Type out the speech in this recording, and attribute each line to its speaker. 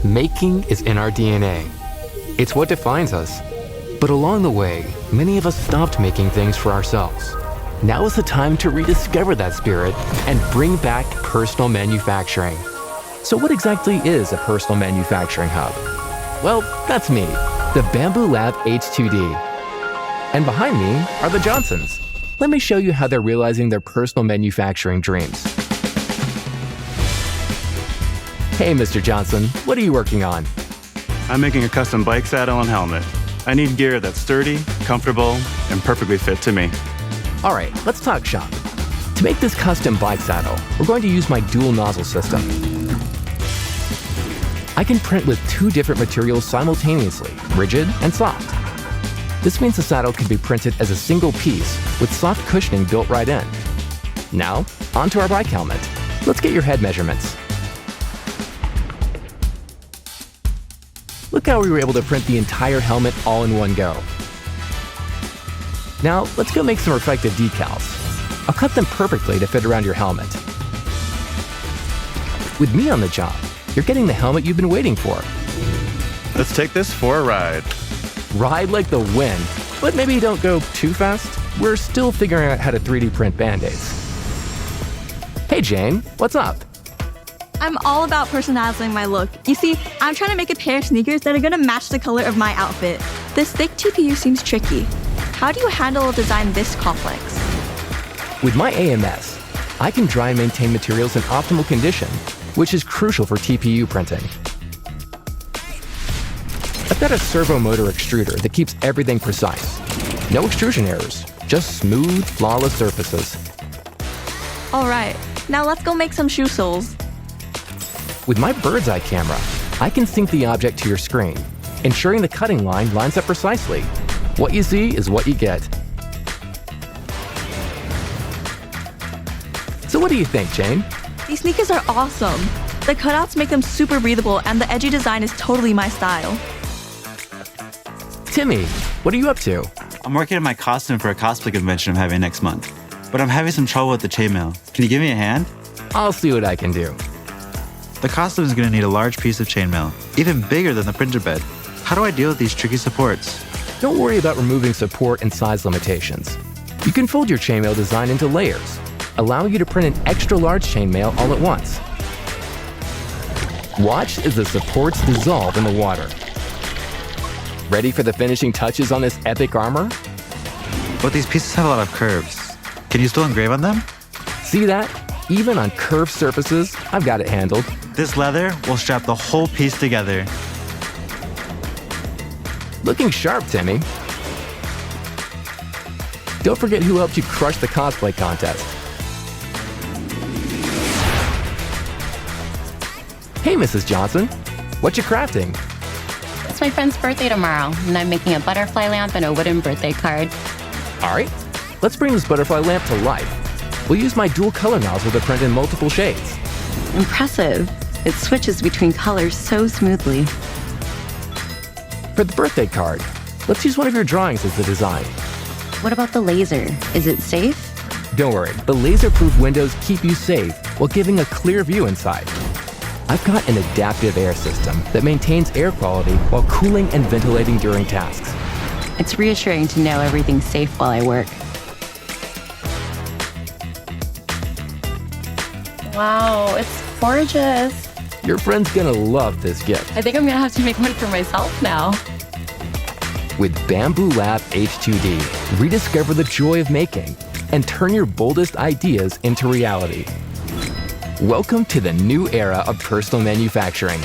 Speaker 1: Making is in our DNA. It's what defines us. But along the way, many of us stopped making things for ourselves. Now is the time to rediscover that spirit and bring back personal manufacturing. So what exactly is a personal manufacturing hub? Well, that's me, the Bamboo Lab H2D. And behind me are the Johnsons. Let me show you how they're realizing their personal manufacturing dreams. Hey, Mr. Johnson, what are you working on?
Speaker 2: I'm making a custom bike saddle and helmet. I need gear that's sturdy, comfortable, and perfectly fit to me.
Speaker 1: All right, let's talk shop. To make this custom bike saddle, we're going to use my dual nozzle system. I can print with 2 different materials simultaneously, rigid and soft. This means the saddle can be printed as a single piece with soft cushioning built right in. Now, onto our bike helmet. Let's get your head measurements. Look how we were able to print the entire helmet all in one go. Now, let's go make some reflective decals. I'll cut them perfectly to fit around your helmet. With me on the job, you're getting the helmet you've been waiting for.
Speaker 2: Let's take this for a ride.
Speaker 1: Ride like the wind, but maybe don't go too fast. We're still figuring out how to 3D print Band-Aids. Hey Jane, what's up?
Speaker 3: I'm all about personalizing my look. You see, I'm trying to make a pair of sneakers that are gonna match the color of my outfit. This thick TPU seems tricky. How do you handle a design this complex?
Speaker 1: With my AMS, I can dry and maintain materials in optimal condition, which is crucial for TPU printing. I've got a servo motor extruder that keeps everything precise. No extrusion errors, just smooth, flawless surfaces.
Speaker 3: All right, now let's go make some shoe soles.
Speaker 1: With my bird's eye camera, I can sync the object to your screen, ensuring the cutting line lines up precisely. What you see is what you get. So what do you think, Jane?
Speaker 3: These sneakers are awesome. The cutouts make them super breathable and the edgy design is totally my style.
Speaker 1: Timmy, what are you up to?
Speaker 4: I'm working on my costume for a cosplay convention I'm having next month, but I'm having some trouble with the chainmail. Can you give me a hand?
Speaker 1: I'll see what I can do.
Speaker 4: The costume is going to need a large piece of chainmail, even bigger than the printer bed. How do I deal with these tricky supports?
Speaker 1: Don't worry about removing support and size limitations. You can fold your chainmail design into layers, allowing you to print an extra large chainmail all at once. Watch as the supports dissolve in the water. Ready for the finishing touches on this epic armor?
Speaker 4: But these pieces have a lot of curves. Can you still engrave on them?
Speaker 1: See that? Even on curved surfaces, I've got it handled.
Speaker 4: This leather will strap the whole piece together.
Speaker 1: Looking sharp, Timmy. Don't forget who helped you crush the cosplay contest. Hey, Mrs. Johnson. What you crafting?
Speaker 5: It's my friend's birthday tomorrow, and I'm making a butterfly lamp and a wooden birthday card.
Speaker 1: All right, let's bring this butterfly lamp to life. We'll use my dual color nozzle to print in multiple shades.
Speaker 5: Impressive. It switches between colors so smoothly.
Speaker 1: For the birthday card, let's use one of your drawings as the design.
Speaker 5: What about the laser? Is it safe?
Speaker 1: Don't worry, the laser-proof windows keep you safe while giving a clear view inside. I've got an adaptive air system that maintains air quality while cooling and ventilating during tasks.
Speaker 5: It's reassuring to know everything's safe while I work. Wow, it's gorgeous.
Speaker 1: Your friend's gonna love this gift.
Speaker 5: I think I'm gonna have to make one for myself now.
Speaker 1: With Bamboo Lab H2D, rediscover the joy of making and turn your boldest ideas into reality. Welcome to the new era of personal manufacturing.